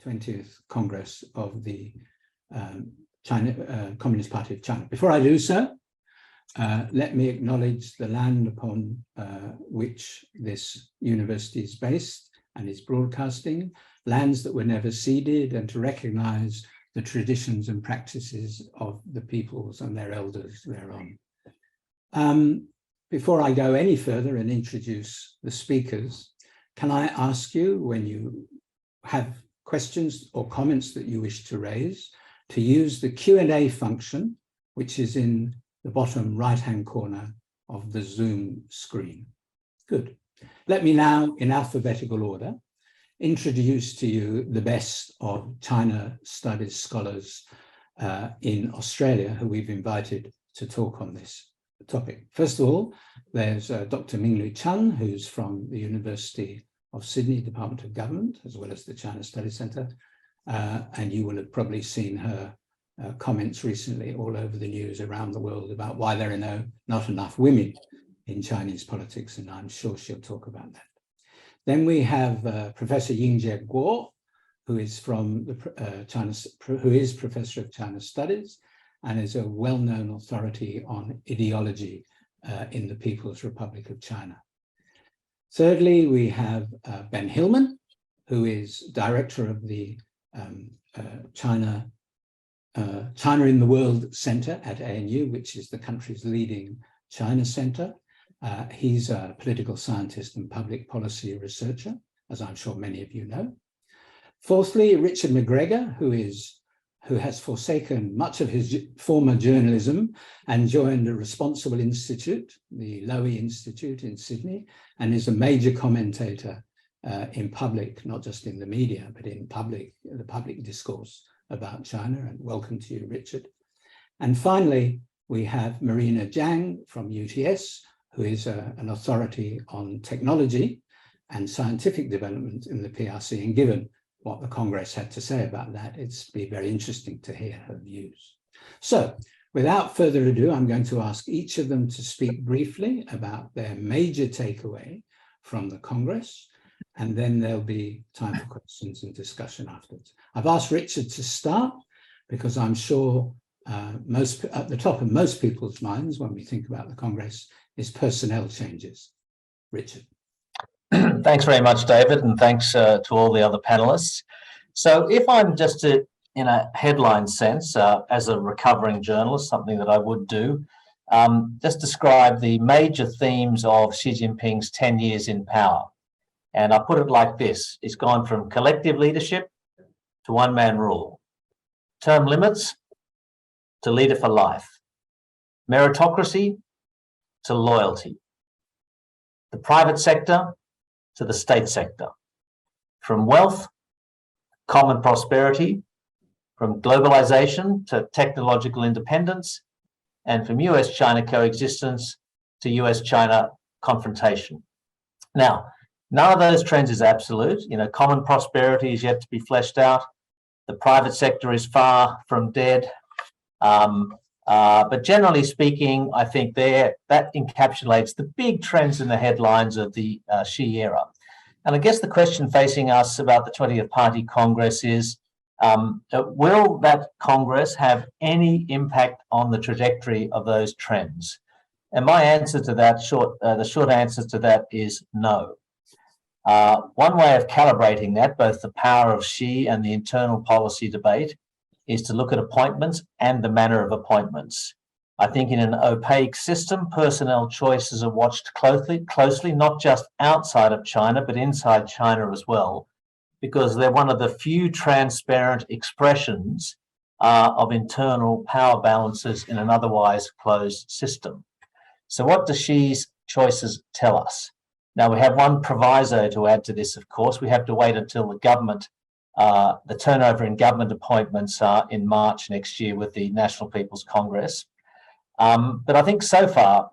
20th Congress of the Communist Party of China. Before I do so, let me acknowledge the land upon which this university is based and is broadcasting, lands that were never ceded, and to recognize the traditions and practices of the peoples and their elders thereon. Before I go any further and introduce the speakers, can I ask you, when you have questions or comments that you wish to raise, to use the Q&A function, which is in the bottom right-hand corner of the Zoom screen. Good. Let me now, in alphabetical order, introduce to you the best of China studies scholars in Australia who we've invited to talk on this topic. First of all, there's Dr. Minglui Chen, who's from the University of Sydney Department of Government, as well as the China Studies Centre. And you will have probably seen her comments recently all over the news around the world about why there are not enough women in Chinese politics, and I'm sure she'll talk about that. Then we have Professor Yingjie Guo, who is from the who is Professor of China Studies and is a well-known authority on ideology in the People's Republic of China. Thirdly, we have Ben Hillman, who is director of the China in the World Center at ANU, which is the country's leading China center. He's a political scientist and public policy researcher, as I'm sure many of you know. Fourthly, Richard McGregor, who has forsaken much of his former journalism and joined a responsible institute, the Lowy Institute in Sydney, and is a major commentator in public, not just in the media, but in the public discourse about China. And welcome to you, Richard. And finally, we have Marina Zhang from UTS, who is an authority on technology and scientific development in the PRC. And given what the Congress had to say about that, it's be very interesting to hear her views. So without further ado, I'm going to ask each of them to speak briefly about their major takeaway from the Congress, and then there'll be time for questions and discussion afterwards. I've asked Richard to start because I'm sure at the top of most people's minds when we think about the Congress is personnel changes. Richard. Thanks very much, David, and thanks to all the other panelists. So if I'm just in a headline sense, as a recovering journalist, something that I would do, just describe the major themes of Xi Jinping's 10 years in power. And I put it like this: it's gone from collective leadership to one-man rule, term limits to leader for life, meritocracy to loyalty, the private sector to the state sector, from wealth, common prosperity, from globalization to technological independence, and from US-China coexistence to US-China confrontation. Now, none of those trends is absolute. Common prosperity is yet to be fleshed out. The private sector is far from dead. But generally speaking, I think that encapsulates the big trends in the headlines of the Xi era. And I guess the question facing us about the 20th Party Congress is, will that Congress have any impact on the trajectory of those trends? And my answer to that, the short answer to that is no. One way of calibrating that, both the power of Xi and the internal policy debate, is to look at appointments and the manner of appointments. I think in an opaque system, personnel choices are watched closely, not just outside of China, but inside China as well, because they're one of the few transparent expressions of internal power balances in an otherwise closed system. So what do Xi's choices tell us? Now, we have one proviso to add to this, of course. We have to wait until the government, the turnover in government appointments in March next year with the National People's Congress. But I think so far,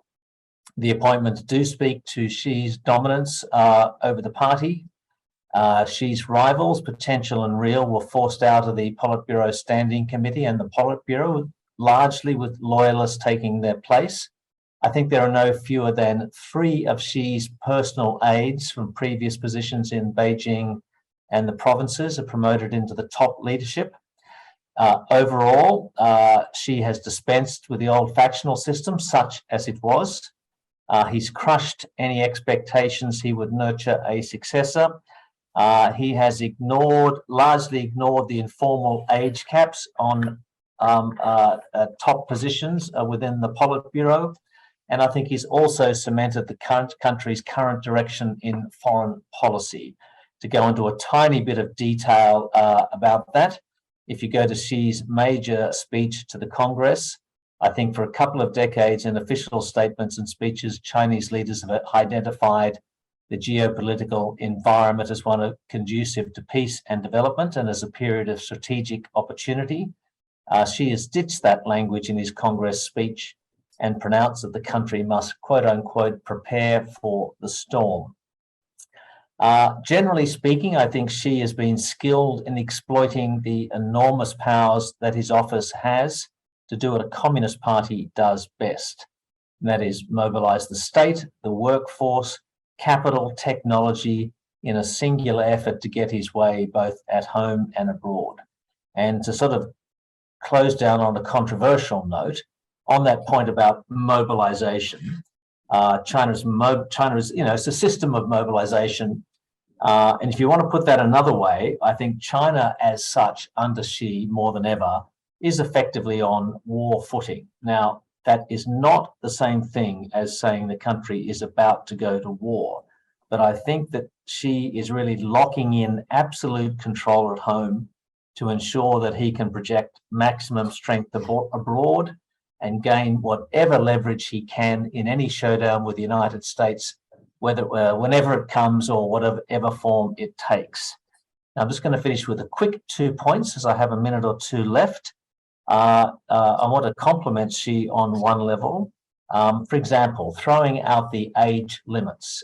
the appointments do speak to Xi's dominance over the party. Xi's rivals, potential and real, were forced out of the Politburo Standing Committee and the Politburo, largely with loyalists taking their place. I think there are no fewer than 3 of Xi's personal aides from previous positions in Beijing, and the provinces are promoted into the top leadership. Overall, Xi has dispensed with the old factional system, such as it was. He's crushed any expectations he would nurture a successor. He has largely ignored the informal age caps on top positions within the Politburo. And I think he's also cemented the country's current direction in foreign policy. To go into a tiny bit of detail about that, if you go to Xi's major speech to the Congress, I think for a couple of decades in official statements and speeches, Chinese leaders have identified the geopolitical environment as one conducive to peace and development and as a period of strategic opportunity. Xi has ditched that language in his Congress speech and pronounced that the country must, quote unquote, prepare for the storm. Generally speaking, I think Xi has been skilled in exploiting the enormous powers that his office has to do what a Communist Party does best. And that is mobilize the state, the workforce, capital, technology in a singular effort to get his way both at home and abroad. And to sort of close down on a controversial note, on that point about mobilization, China's it's a system of mobilization. And if you want to put that another way, I think China as such under Xi more than ever is effectively on war footing. Now, that is not the same thing as saying the country is about to go to war. But I think that Xi is really locking in absolute control at home to ensure that he can project maximum strength abroad and gain whatever leverage he can in any showdown with the United States, whenever it comes or whatever form it takes. Now, I'm just going to finish with a quick 2 points as I have a minute or two left. I want to compliment Xi on one level. For example, throwing out the age limits.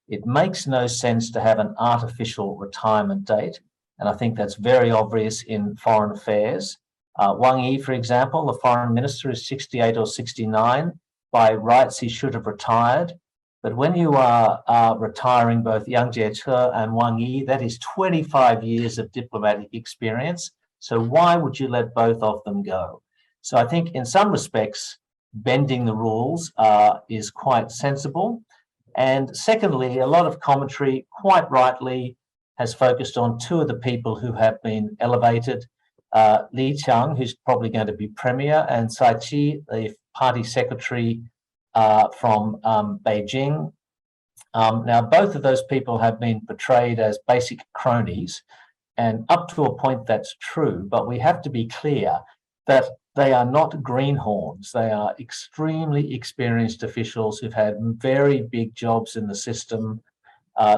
It makes no sense to have an artificial retirement date, and I think that's very obvious in foreign affairs. Wang Yi, for example, the foreign minister, is 68 or 69. By rights, he should have retired. But when you are retiring both Yang Jieche and Wang Yi, that is 25 years of diplomatic experience. So why would you let both of them go? So I think in some respects, bending the rules is quite sensible. And secondly, a lot of commentary, quite rightly, has focused on two of the people who have been elevated. Li Qiang, who's probably going to be premier, and Cai Qi, the party secretary from Beijing. Now, both of those people have been portrayed as basic cronies, and up to a point that's true, but we have to be clear that they are not greenhorns. They are extremely experienced officials who've had very big jobs in the system.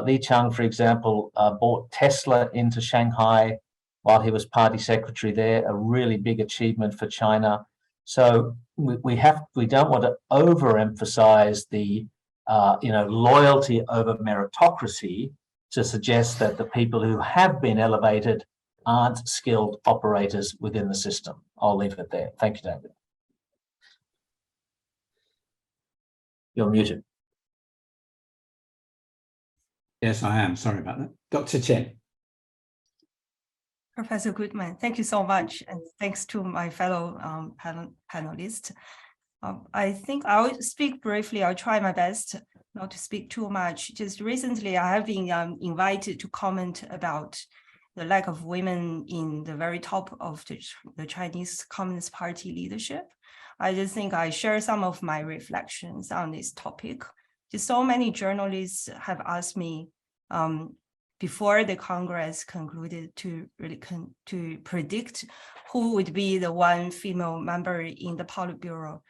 Li Qiang, for example, brought Tesla into Shanghai while he was party secretary there, a really big achievement for China. So we don't want to overemphasize the loyalty over meritocracy to suggest that the people who have been elevated aren't skilled operators within the system. I'll leave it there. Thank you, David. You're muted. Yes, I am. Sorry about that. Dr. Chen. Professor Goodman, thank you so much. And thanks to my fellow panelists. I think I'll speak briefly. I'll try my best not to speak too much. Just recently, I have been invited to comment about the lack of women in the very top of the Chinese Communist Party leadership. I just think I share some of my reflections on this topic. Just so many journalists have asked me before the Congress concluded to predict who would be the one female member in the Politburo.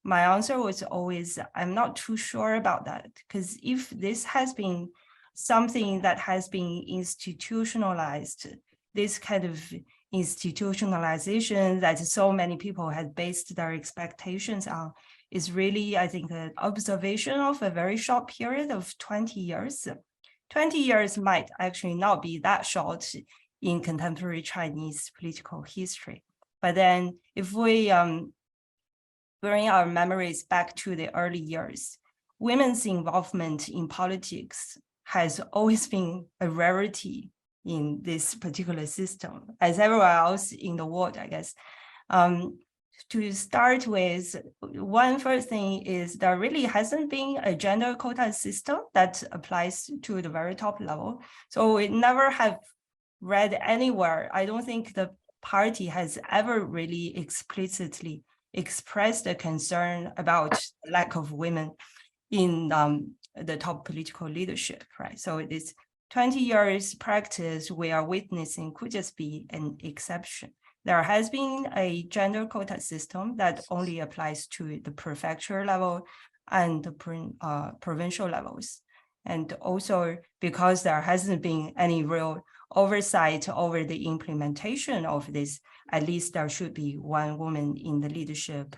My answer was always, I'm not too sure about that, because if this has been something that has been institutionalized, this kind of institutionalization that so many people had based their expectations on is really, I think, an observation of a very short period of 20 years. 20 years might actually not be that short in contemporary Chinese political history. But then if we bring our memories back to the early years, women's involvement in politics has always been a rarity in this particular system, as everywhere else in the world, I guess. To start with, one first thing is there really hasn't been a gender quota system that applies to the very top level. So we never have read anywhere. I don't think the party has ever really explicitly expressed a concern about the lack of women in the top political leadership, right? So this 20 years practice we are witnessing could just be an exception. There has been a gender quota system that only applies to the prefecture level and the provincial levels. And also because there hasn't been any real oversight over the implementation of this, at least there should be one woman in the leadership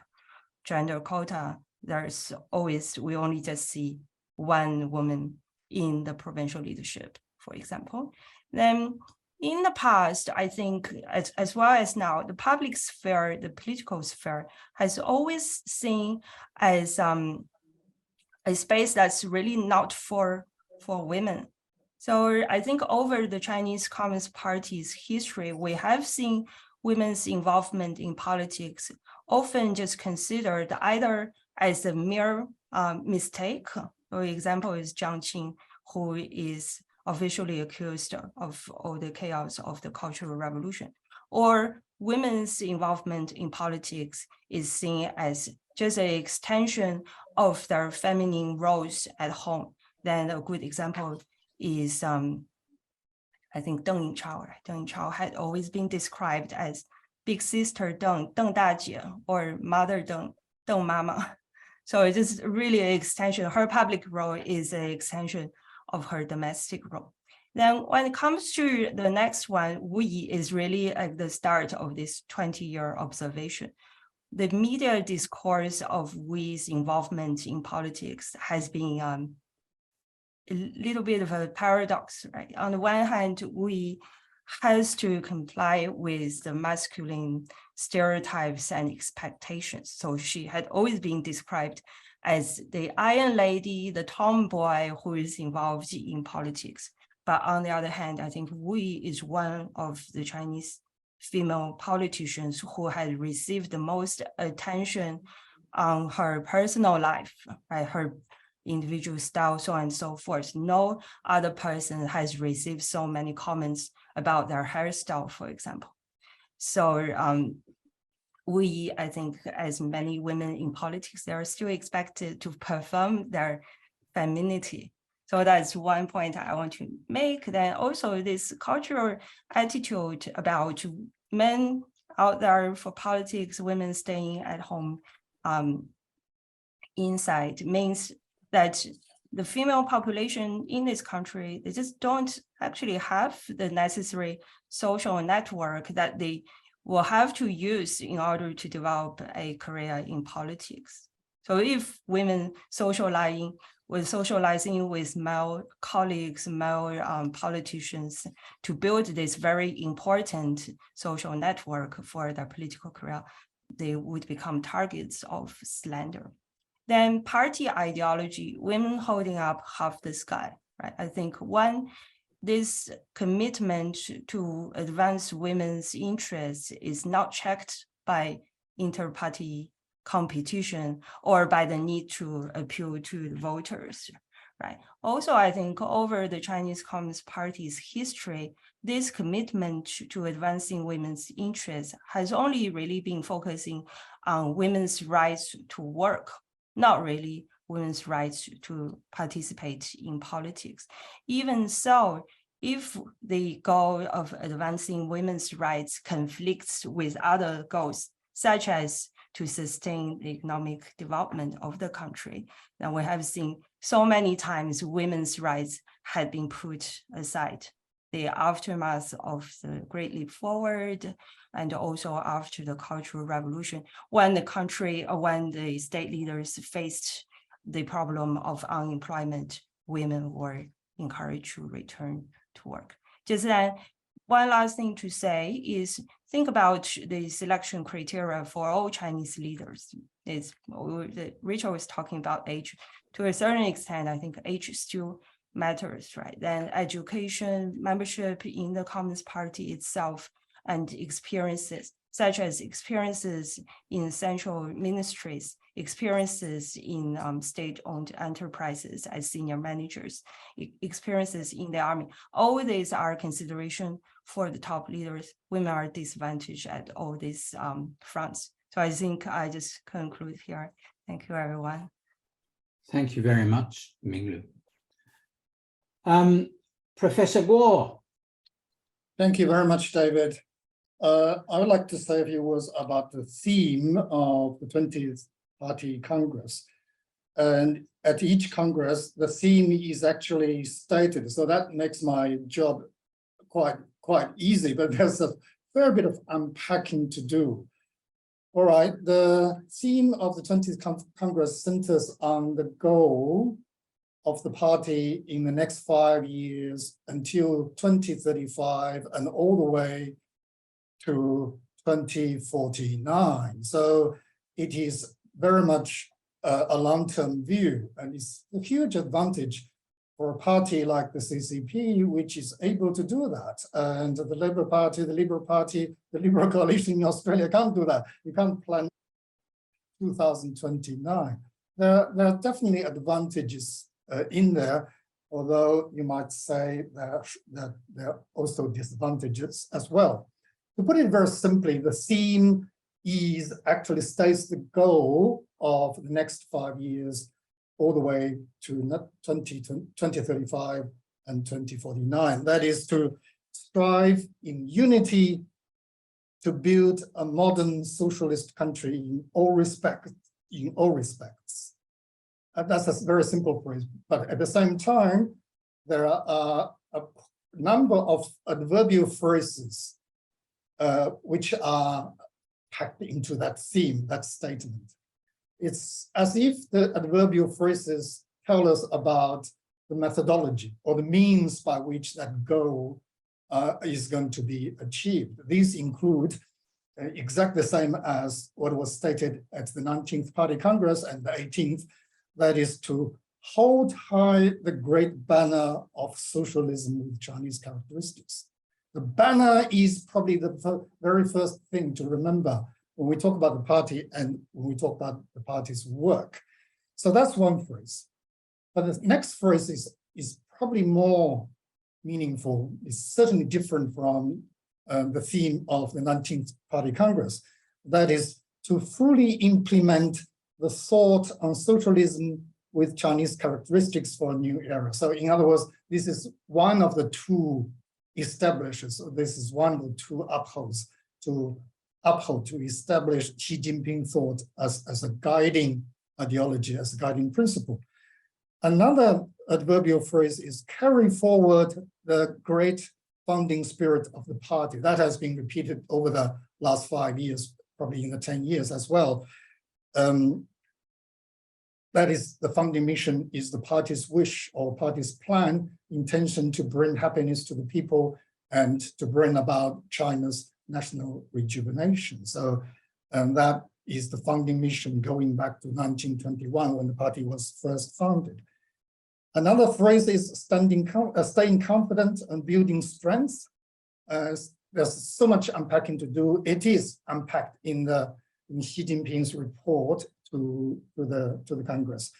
gender quota. There's always, we only just see one woman in the provincial leadership, for example. Then in the past, I think, as well as now, the public sphere, the political sphere, has always seen as a space that's really not for women. So I think over the Chinese Communist Party's history, we have seen women's involvement in politics often just considered either as a mere mistake. For example, is Jiang Qing, who is officially accused of all the chaos of the Cultural Revolution, or women's involvement in politics is seen as just an extension of their feminine roles at home. Then a good example is, I think, Deng Yingchao. Deng Yingchao had always been described as big sister Deng, Deng Dajie, or mother Deng, Deng Mama. So it is really an extension. Her public role is an extension of her domestic role. Then when it comes to the next one, we is really at the start of this 20-year observation. The media discourse of Wu's involvement in politics has been a little bit of a paradox, right? On the one hand, Wu has to comply with the masculine stereotypes and expectations. So she had always been described as the iron lady, the tomboy who is involved in politics. But on the other hand, I think Wu is one of the Chinese female politicians who had received the most attention on her personal life, right? Her individual style, so on and so forth. No other person has received so many comments about their hairstyle, for example. So we, I think, as many women in politics, they are still expected to perform their femininity. So that's one point I want to make. Then also this cultural attitude about men out there for politics, women staying at home inside means that the female population in this country, they just don't actually have the necessary social network that they will have to use in order to develop a career in politics. So if women socializing with male colleagues, male politicians to build this very important social network for their political career, they would become targets of slander. Then party ideology, women holding up half the sky, right? I think one, this commitment to advance women's interests is not checked by inter-party competition or by the need to appeal to the voters, right? Also, I think over the Chinese Communist Party's history, this commitment to advancing women's interests has only really been focusing on women's rights to work, not really women's rights to participate in politics. Even so, if the goal of advancing women's rights conflicts with other goals, such as to sustain the economic development of the country, then we have seen so many times women's rights had been put aside. The aftermath of the Great Leap Forward, and also after the Cultural Revolution, when the country, or when the state leaders faced the problem of unemployment, women were encouraged to return to work. Just then, one last thing to say is think about the selection criteria for all Chinese leaders. Rachel was talking about age. To a certain extent, I think age still matters, right? Then education, membership in the Communist Party itself, and experiences, such as experiences in central ministries, experiences in state-owned enterprises as senior managers, experiences in the army. All these are consideration for the top leaders. Women are disadvantaged at all these fronts. So I think I just conclude here. Thank you, everyone. Thank you very much, Minglu. Professor Guo. Thank you very much, David. I would like to say a few words about the theme of the 20th Party Congress. And at each Congress, the theme is actually stated. So that makes my job quite easy, but there's a fair bit of unpacking to do. All right, the theme of the 20th Congress centers on the goal of the party in the next 5 years until 2035 and all the way to 2049. So it is very much a long-term view, and it's a huge advantage for a party like the CCP, which is able to do that. And the Labour Party, the Liberal Party, the Liberal coalition in Australia can't do that. You can't plan 2029. There are definitely advantages in there, although you might say that there are also disadvantages as well. To put it very simply, the theme is actually states the goal of the next 5 years all the way to 2035 and 2049. That is to strive in unity to build a modern socialist country in all respects. That's a very simple phrase, but at the same time, there are a number of adverbial phrases which are packed into that theme, that statement. It's as if the adverbial phrases tell us about the methodology or the means by which that goal is going to be achieved. These include exactly the same as what was stated at the 19th Party Congress and the 18th, that is to hold high the great banner of socialism with Chinese characteristics. The banner is probably the very first thing to remember when we talk about the party and when we talk about the party's work. So that's one phrase. But the next phrase is probably more meaningful. It's certainly different from the theme of the 19th Party Congress. That is to fully implement the thought on socialism with Chinese characteristics for a new era. So in other words, this is one of the two establishes, so this is one of the two upholds to establish Xi Jinping thought as a guiding ideology, as a guiding principle. Another adverbial phrase is carry forward the great founding spirit of the party. That has been repeated over the last 5 years, probably in the 10 years as well. That is, the founding mission is the party's wish or party's plan, intention to bring happiness to the people and to bring about China's national rejuvenation. So that is the founding mission going back to 1921 when the party was first founded. Another phrase is staying confident and building strength. There's so much unpacking to do. It is unpacked in Xi Jinping's report to the Congress,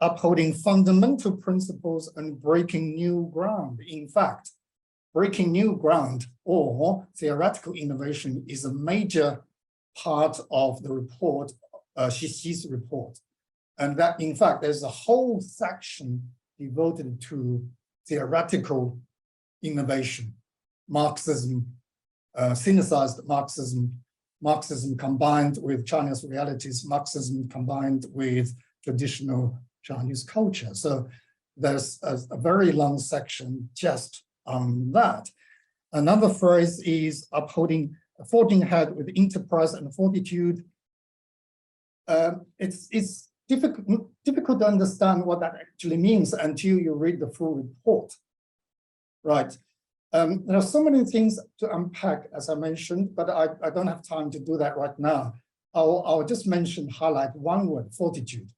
upholding fundamental principles and breaking new ground. In fact, breaking new ground or theoretical innovation is a major part of the report, Xi's report. And that, in fact, there's a whole section devoted to theoretical innovation, Marxism, synthesized Marxism, Marxism combined with China's realities, Marxism combined with traditional Chinese culture. So there's a very long section just on that. Another phrase is forging ahead with enterprise and fortitude. It's difficult to understand what that actually means until you read the full report, right? There are so many things to unpack, as I mentioned, but I don't have time to do that right now. I'll just highlight one word, fortitude,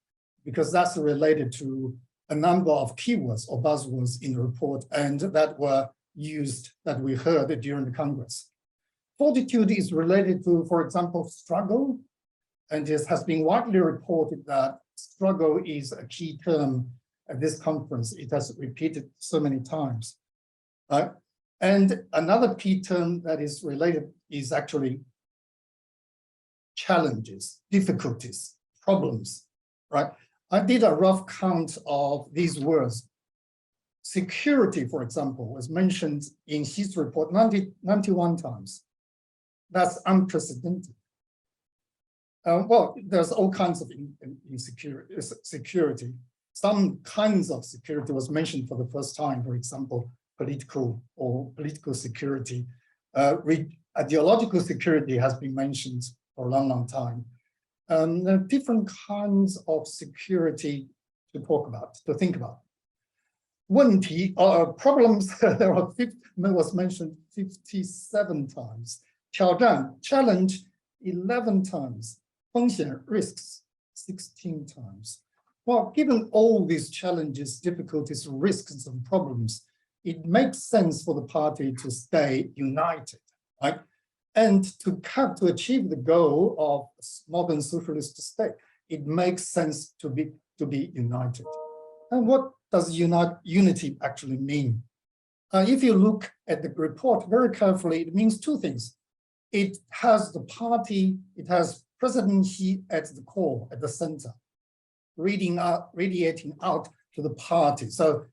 because that's related to a number of keywords or buzzwords in the report, and that were used, that we heard during the Congress. Fortitude is related to, for example, struggle, and it has been widely reported that struggle is a key term at this conference. It has repeated so many times. And another key term that is related is actually challenges, difficulties, problems, right? I did a rough count of these words. Security, for example, was mentioned in his report 91 times. That's unprecedented. Well, there's all kinds of security. Some kinds of security was mentioned for the first time, for example, political security. Ideological security has been mentioned for a long, long time. There are different kinds of security to talk about, to think about. 问题 or problems, there was mentioned 57 times. 挑战 challenge 11 times. 风险 risks 16 times. Well, given all these challenges, difficulties, risks, and problems, it makes sense for the party to stay united, right? And to achieve the goal of modern socialist state, it makes sense to be united. And what does unity actually mean? If you look at the report very carefully, it means two things. It has the party, it has President Xi at the core, at the center, radiating out to the party. So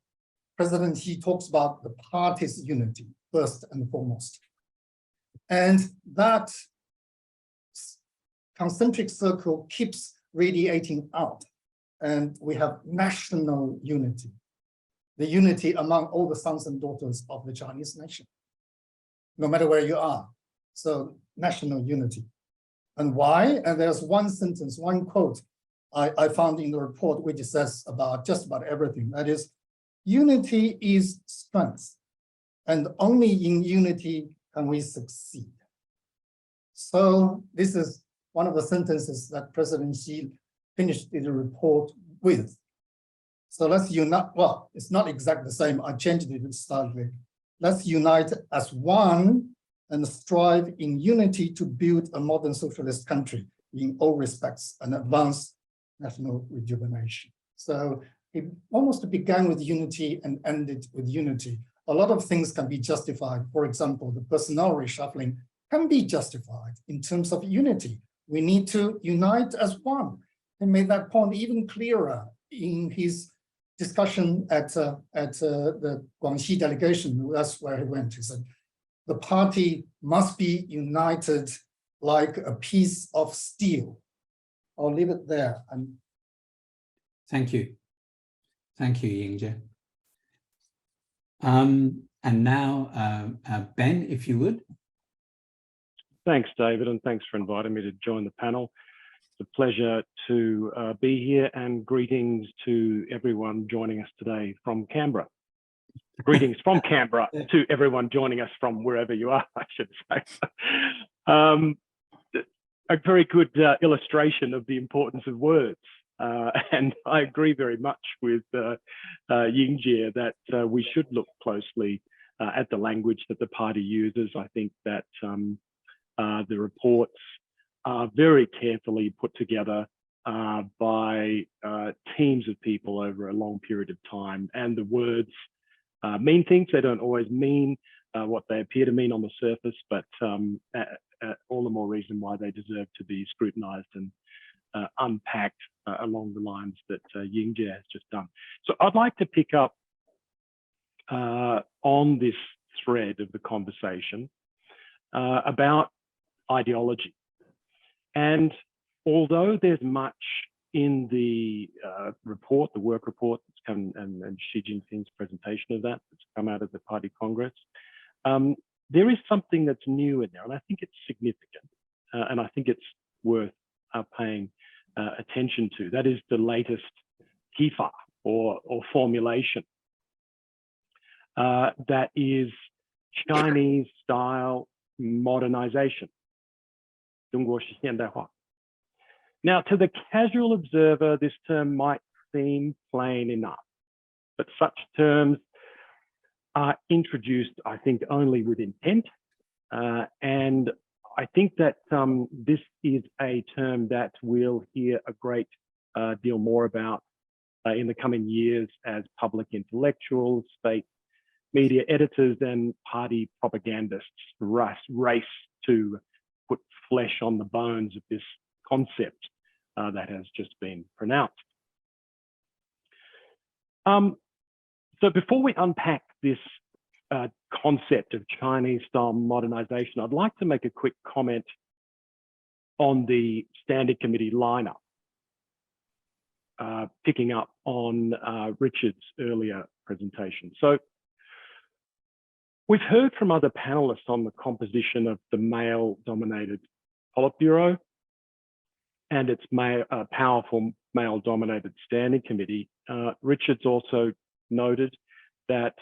President Xi talks about the party's unity first and foremost. And that concentric circle keeps radiating out. And we have national unity, the unity among all the sons and daughters of the Chinese nation, no matter where you are. So national unity. And why? And there's one sentence, one quote I found in the report, which says about just about everything. That is, unity is strength, and only in unity can we succeed. So this is one of the sentences that President Xi finished the report with. So let's unite. Well, it's not exactly the same. I changed it slightly. Let's unite as one and strive in unity to build a modern socialist country in all respects and advance national rejuvenation. So it almost began with unity and ended with unity. A lot of things can be justified. For example, the personnel reshuffling can be justified in terms of unity. We need to unite as one. And made that point even clearer in his discussion at the Guangxi delegation. That's where he went. He said, the party must be united like a piece of steel. I'll leave it there. Thank you. Thank you, Yingzhe. And now, Ben, if you would. Thanks, David, and thanks for inviting me to join the panel. It's a pleasure to be here, and greetings to everyone joining us today from Canberra. Greetings from Canberra to everyone joining us from wherever you are, I should say. A very good illustration of the importance of words. And I agree very much with Yingzhe that we should look closely at the language that the party uses. I think that the reports are very carefully put together by teams of people over a long period of time, and the words mean things. They don't always mean what they appear to mean on the surface, but all the more reason why they deserve to be scrutinized and unpacked along the lines that Yingzhe has just done. So I'd like to pick up on this thread of the conversation about ideology. And although there's much in the report, the work report that's come, and Xi Jinping's presentation of that that's come out of the Party Congress, there is something that's new in there, and I think it's significant, and I think it's worth paying attention to. That is the latest kifa or formulation that is Chinese style modernization. Now, to the casual observer, this term might seem plain enough. but such terms are introduced, I think, only with intent. And I think that this is a term that we'll hear a great deal more about in the coming years as public intellectuals, state media editors, and party propagandists race to put flesh on the bones of this concept that has just been pronounced. So before we unpack this concept of Chinese-style modernization, I'd like to make a quick comment on the Standing Committee lineup, picking up on Richard's earlier presentation. So we've heard from other panelists on the composition of the male-dominated Politburo and its powerful male-dominated Standing Committee. Richard's also noted that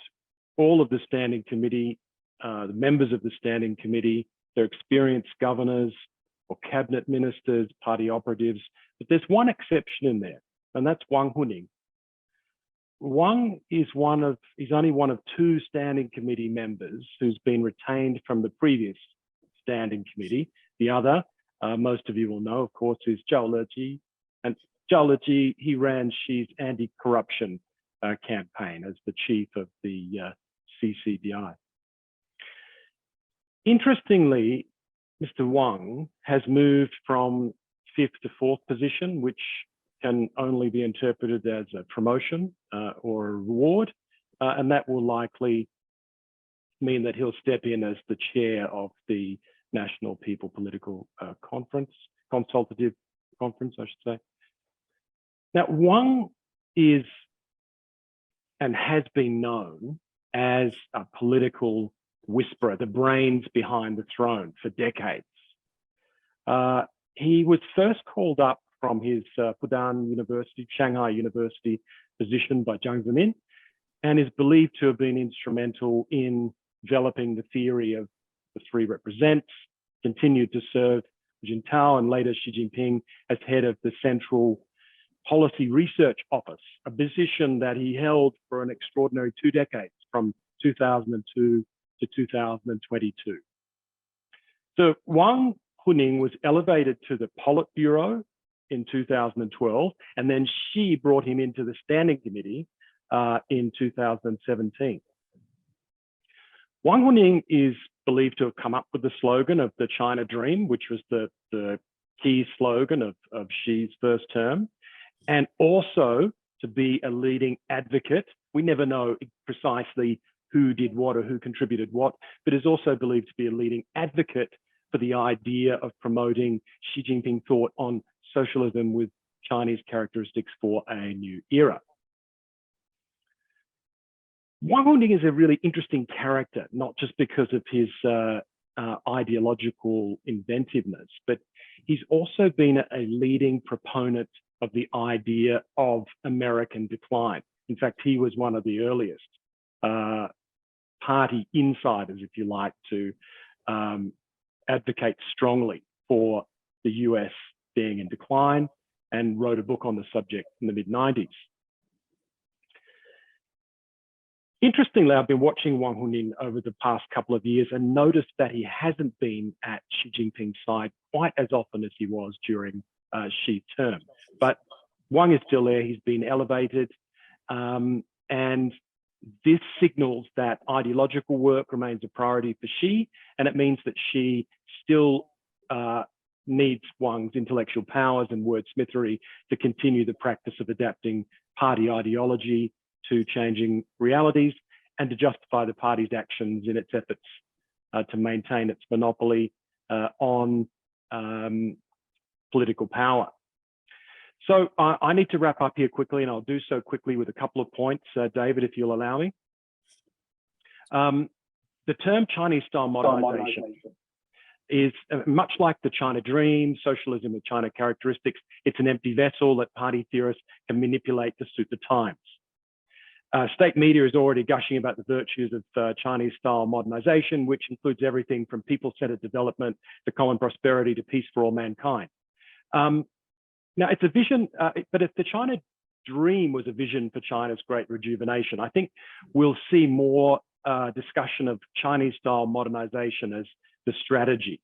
all of the Standing Committee, the members of the Standing Committee, they're experienced governors or cabinet ministers, party operatives, but there's one exception in there, and that's Wang Huning. Wang is he's only one of two Standing Committee members who's been retained from the previous Standing Committee. The other, most of you will know, of course, is Zhao Leji. And Zhao Leji, he ran Xi's anti-corruption campaign as the chief of the CCBI. Interestingly, Mr. Wang has moved from 5th to 4th position, which can only be interpreted as a promotion or a reward, and that will likely mean that he'll step in as the chair of the National People Political Consultative Conference, I should say. Now, Wang is and has been known as a political whisperer, the brains behind the throne for decades. He was first called up from his Fudan University, Shanghai University position by Jiang Zemin, and is believed to have been instrumental in developing the theory of the three represents, continued to serve Jintao and later Xi Jinping as head of the Central Policy Research Office, a position that he held for an extraordinary 2 decades, from 2002 to 2022. So Wang Huning was elevated to the Politburo in 2012, and then Xi brought him into the Standing Committee in 2017. Wang Huning is believed to have come up with the slogan of the China Dream, which was the key slogan of Xi's first term, and also to be a leading advocate. We never know precisely who did what or who contributed what, but is also believed to be a leading advocate for the idea of promoting Xi Jinping thought on socialism with Chinese characteristics for a new era. Wang Huning is a really interesting character, not just because of his ideological inventiveness, but he's also been a leading proponent of the idea of American decline. In fact, he was one of the earliest party insiders, if you like, to advocate strongly for the US being in decline, and wrote a book on the subject in the mid-90s. Interestingly, I've been watching Wang Huning over the past couple of years and noticed that he hasn't been at Xi Jinping's side quite as often as he was during Xi's term. But Wang is still there, he's been elevated, and this signals that ideological work remains a priority for Xi, and it means that Xi still needs Wang's intellectual powers and wordsmithery to continue the practice of adapting party ideology to changing realities and to justify the party's actions in its efforts to maintain its monopoly on political power. So I need to wrap up here quickly, and I'll do so quickly with a couple of points, David, if you'll allow me. The term Chinese-style modernization is much like the China Dream, socialism with China characteristics. It's an empty vessel that party theorists can manipulate to suit the times. State media is already gushing about the virtues of Chinese-style modernization, which includes everything from people-centered development to common prosperity to peace for all mankind. Now, it's a vision, but if the China dream was a vision for China's great rejuvenation. I think we'll see more discussion of Chinese-style modernization as the strategy.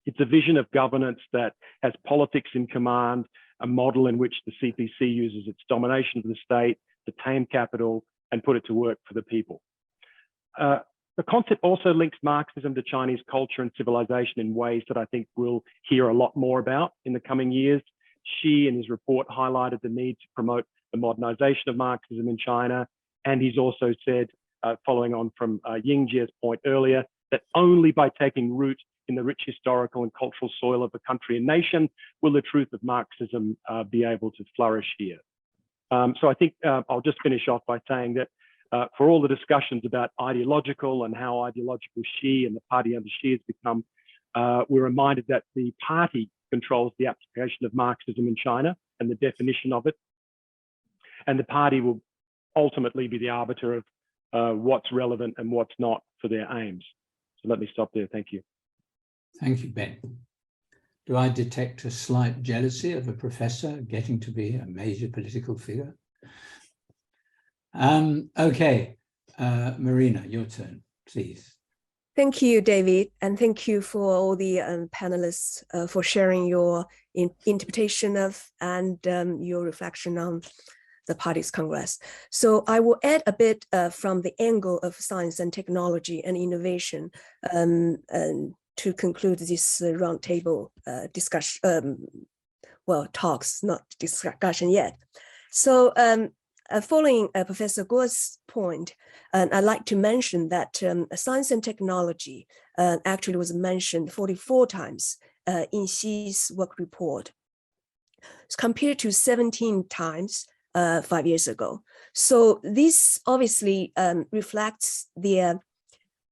It's a vision of governance that has politics in command, a model in which the CPC uses its domination of the state to tame capital and put it to work for the people. The concept also links Marxism to Chinese culture and civilization in ways that I think we'll hear a lot more about in the coming years. Xi, in his report, highlighted the need to promote the modernization of Marxism in China. And he's also said, following on from Ying Jie's point earlier, that only by taking root in the rich historical and cultural soil of the country and nation will the truth of Marxism be able to flourish here. So I think I'll just finish off by saying that for all the discussions about ideological and how ideological Xi and the party under Xi has become, we're reminded that the party controls the application of Marxism in China and the definition of it. And the party will ultimately be the arbiter of what's relevant and what's not for their aims. So let me stop there. Thank you. Thank you, Ben. Do I detect a slight jealousy of a professor getting to be a major political figure? Okay, Marina, your turn, please. Thank you, David, and thank you for all the panelists for sharing your interpretation of and your reflection on the party's Congress. So I will add a bit from the angle of science and technology and innovation to conclude this roundtable discussion, well, talks, not discussion yet. So following Professor Guo's point, I'd like to mention that science and technology actually was mentioned 44 times in Xi's work report, compared to 17 times 5 years ago. So this obviously reflects the,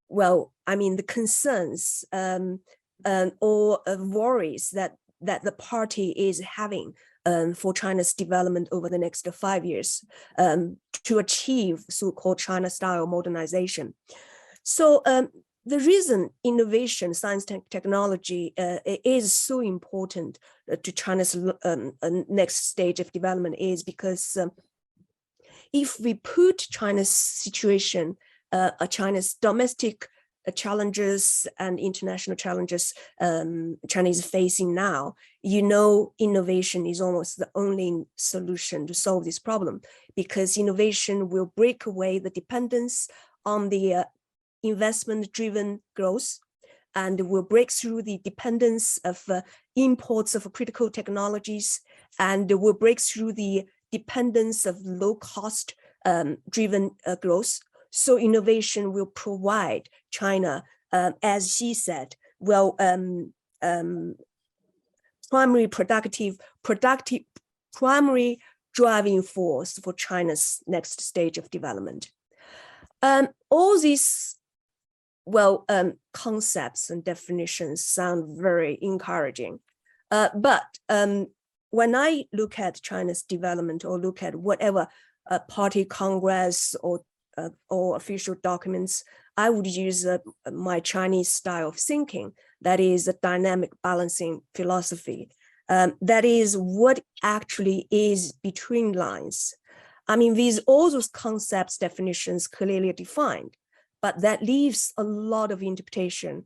well, I mean, the concerns or worries that the party is having for China's development over the next 5 years to achieve so-called China-style modernization. So the reason innovation, science and technology is so important to China's next stage of development is because if we put China's situation, China's domestic challenges and international challenges China is facing now, you know, innovation is almost the only solution to solve this problem, because innovation will break away the dependence on the investment-driven growth and will break through the dependence of imports of critical technologies, and will break through the dependence of low-cost driven growth. So innovation will provide China, as she said, well, primary driving force for China's next stage of development. All these, well, concepts and definitions sound very encouraging, but when I look at China's development or look at whatever party congress or official documents, I would use my Chinese style of thinking, that is a dynamic balancing philosophy. That is what actually is between lines. I mean, all those concepts, definitions clearly defined, but that leaves a lot of interpretation,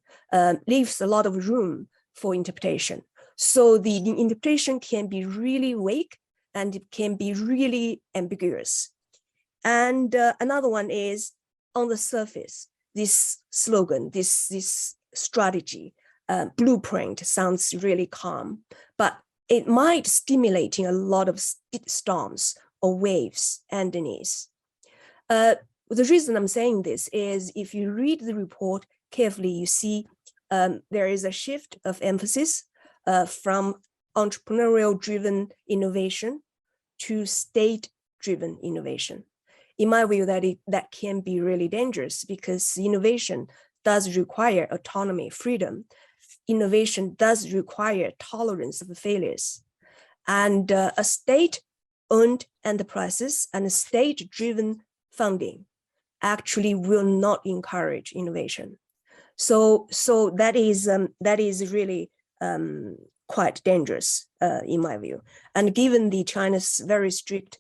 leaves a lot of room for interpretation. So the interpretation can be really vague and it can be really ambiguous. And another one is, on the surface, this slogan, this strategy, blueprint sounds really calm, but it might stimulate a lot of storms or waves underneath. The reason I'm saying this is if you read the report carefully, you see there is a shift of emphasis from entrepreneurial-driven innovation to state-driven innovation. In my view, that can be really dangerous, because innovation does require autonomy, freedom. Innovation does require tolerance of failures. And a state-owned enterprises and a state-driven funding actually will not encourage innovation. So that is really quite dangerous in my view. And given the China's very strict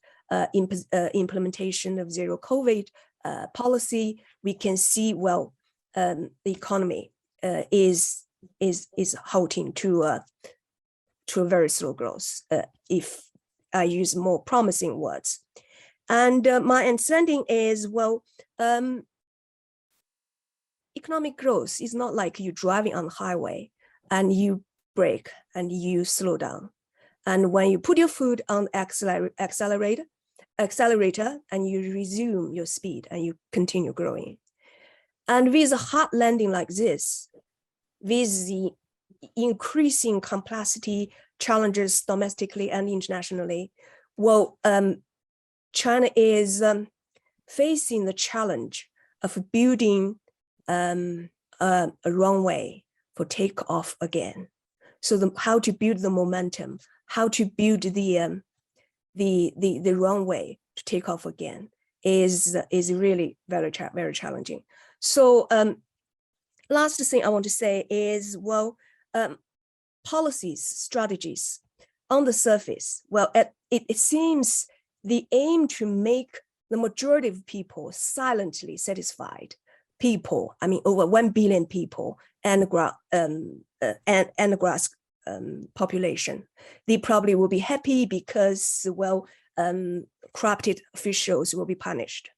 implementation of zero COVID policy, we can see, well, the economy is halting to a very slow growth, if I use more promising words. And my understanding is, well, economic growth is not like you driving on the highway and you brake and you slow down. And when you put your foot on the accelerator and you resume your speed and you continue growing. And with a hard landing like this, with the increasing complexity challenges domestically and internationally, well, China is facing the challenge of building a runway for takeoff again. So how to build the momentum, how to build the runway to take off again is really very challenging. So last thing I want to say is, well, policies, strategies on the surface, well, it seems the aim to make the majority of people silently satisfied. People, I mean, over 1 billion people and grass population, they probably will be happy because, well, corrupted officials will be punished.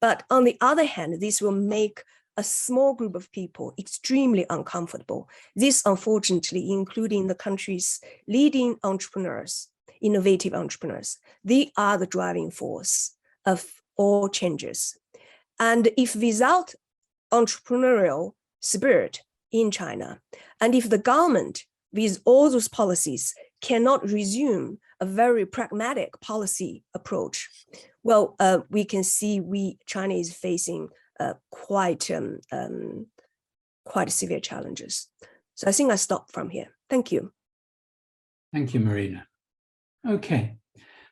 But on the other hand, this will make a small group of people extremely uncomfortable. This, unfortunately, including the country's leading entrepreneurs, innovative entrepreneurs. They are the driving force of all changes. And if without entrepreneurial spirit in China, and if the government with all those policies cannot resume a very pragmatic policy approach, well, we can see China is facing quite severe challenges. So I think I stop from here. Thank you. Thank you, Marina. Okay,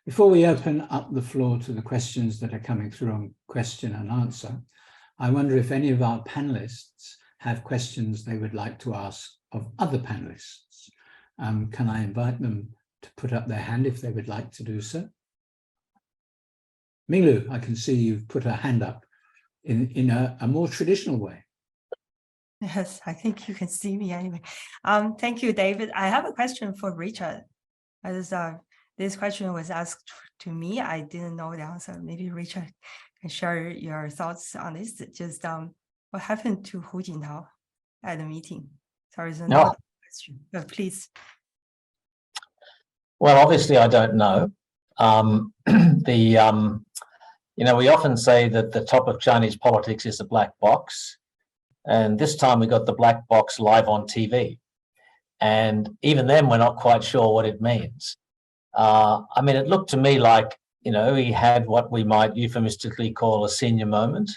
before we open up the floor to the questions that are coming through on question and answer, I wonder if any of our panelists have questions they would like to ask of other panelists. Can I invite them to put up their hand if they would like to do so? Minglu, I can see you've put a hand up in a more traditional way. Yes, I think you can see me anyway. Thank you, David. I have a question for Richard. As this question was asked to me, I didn't know the answer. Maybe Richard can share your thoughts on this. Just what happened to Hu Jintao at the meeting? Sorry, it's another question, but please. Well, obviously, I don't know. You know, we often say that the top of Chinese politics is a black box. And this time we got the black box live on TV. And even then, we're not quite sure what it means. I mean, it looked to me like, you know, he had what we might euphemistically call a senior moment.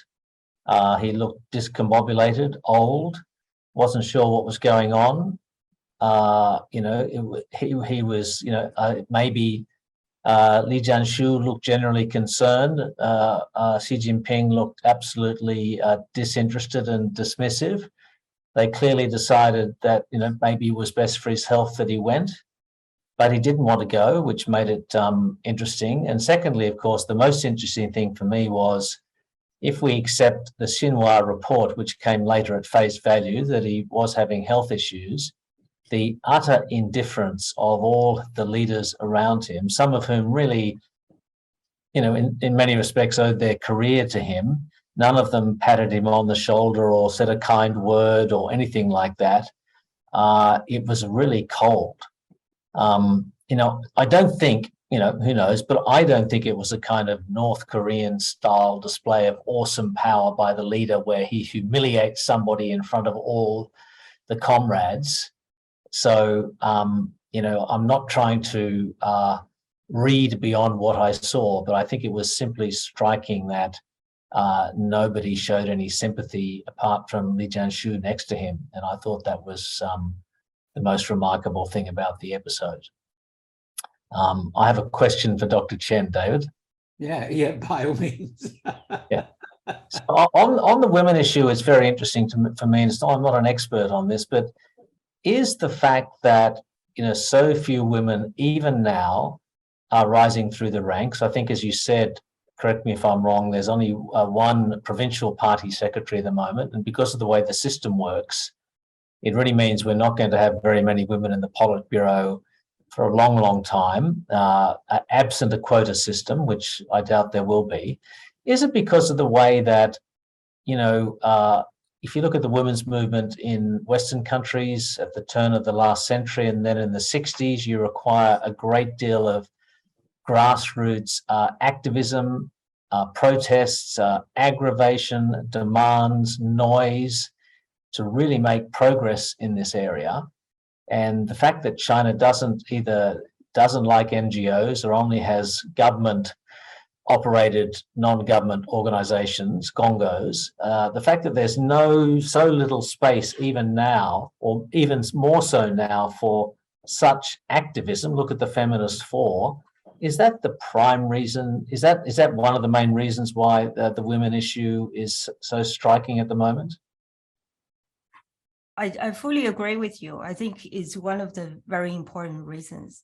He looked discombobulated, old, wasn't sure what was going on. You know, he was, you know, maybe Li Jianshu looked generally concerned. Xi Jinping looked absolutely disinterested and dismissive. They clearly decided that, you know, maybe it was best for his health that he went, but he didn't want to go, which made it interesting. And secondly, of course, the most interesting thing for me was, if we accept the Xinhua report, which came later at face value, that he was having health issues, the utter indifference of all the leaders around him, some of whom really, you know, in many respects owed their career to him. None of them patted him on the shoulder or said a kind word or anything like that. It was really cold. You know, I don't think, you know, who knows, but I don't think it was a kind of North Korean style display of awesome power by the leader where he humiliates somebody in front of all the comrades. So, you know, I'm not trying to read beyond what I saw, but I think it was simply striking that nobody showed any sympathy apart from Li Jianshu next to him. And I thought that was the most remarkable thing about the episode. I have a question for Dr. Chen, David. Yeah, by all means. Yeah. So on the women issue, it's very interesting for me. I'm not an expert on this, but is the fact that so few women, even now, are rising through the ranks. I think, as you said, correct me if I'm wrong, there's only one provincial party secretary at the moment. And because of the way the system works, it really means we're not going to have very many women in the Politburo for a long, long time, absent a quota system, which I doubt there will be. Is it because of the way that, if you look at the women's movement in Western countries at the turn of the last century and then in the 60s, you require a great deal of grassroots activism, protests, aggravation, demands, noise to really make progress in this area. And the fact that China doesn't like NGOs or only has government-operated non-government organizations, gongos, the fact that there's so little space even now, or even more so now, for such activism. Look at the Feminist Four. Is that the prime reason? Is that one of the main reasons why the women issue is so striking at the moment? I fully agree with you. I think it's one of the very important reasons.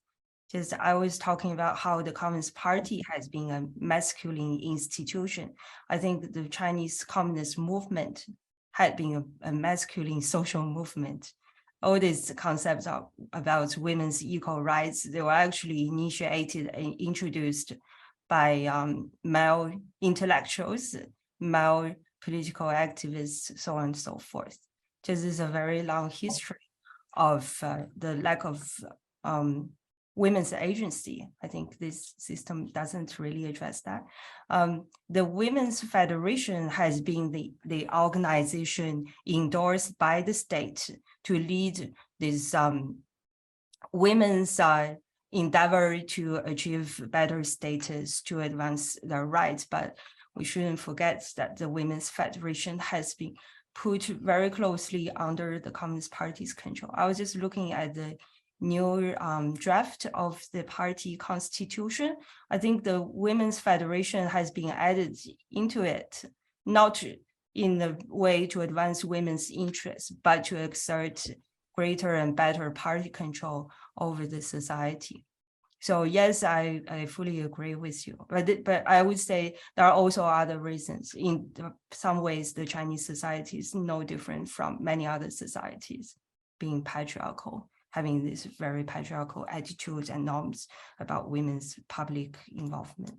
Just I was talking about how the Communist Party has been a masculine institution. I think the Chinese Communist movement had been a masculine social movement. All these concepts about women's equal rights, they were actually initiated and introduced by male intellectuals, male political activists, so on and so forth. This is a very long history of the lack of women's agency. I think this system doesn't really address that. The Women's Federation has been the organization endorsed by the state to lead this women's endeavor to achieve better status, to advance their rights. But we shouldn't forget that the Women's Federation has been put very closely under the Communist Party's control. I was just looking at the new draft of the party constitution. I think the Women's Federation has been added into it, not in a way to advance women's interests, but to exert greater and better party control over the society. So yes, I fully agree with you, but I would say there are also other reasons. In some ways, the Chinese society is no different from many other societies, being patriarchal, having these very patriarchal attitudes and norms about women's public involvement.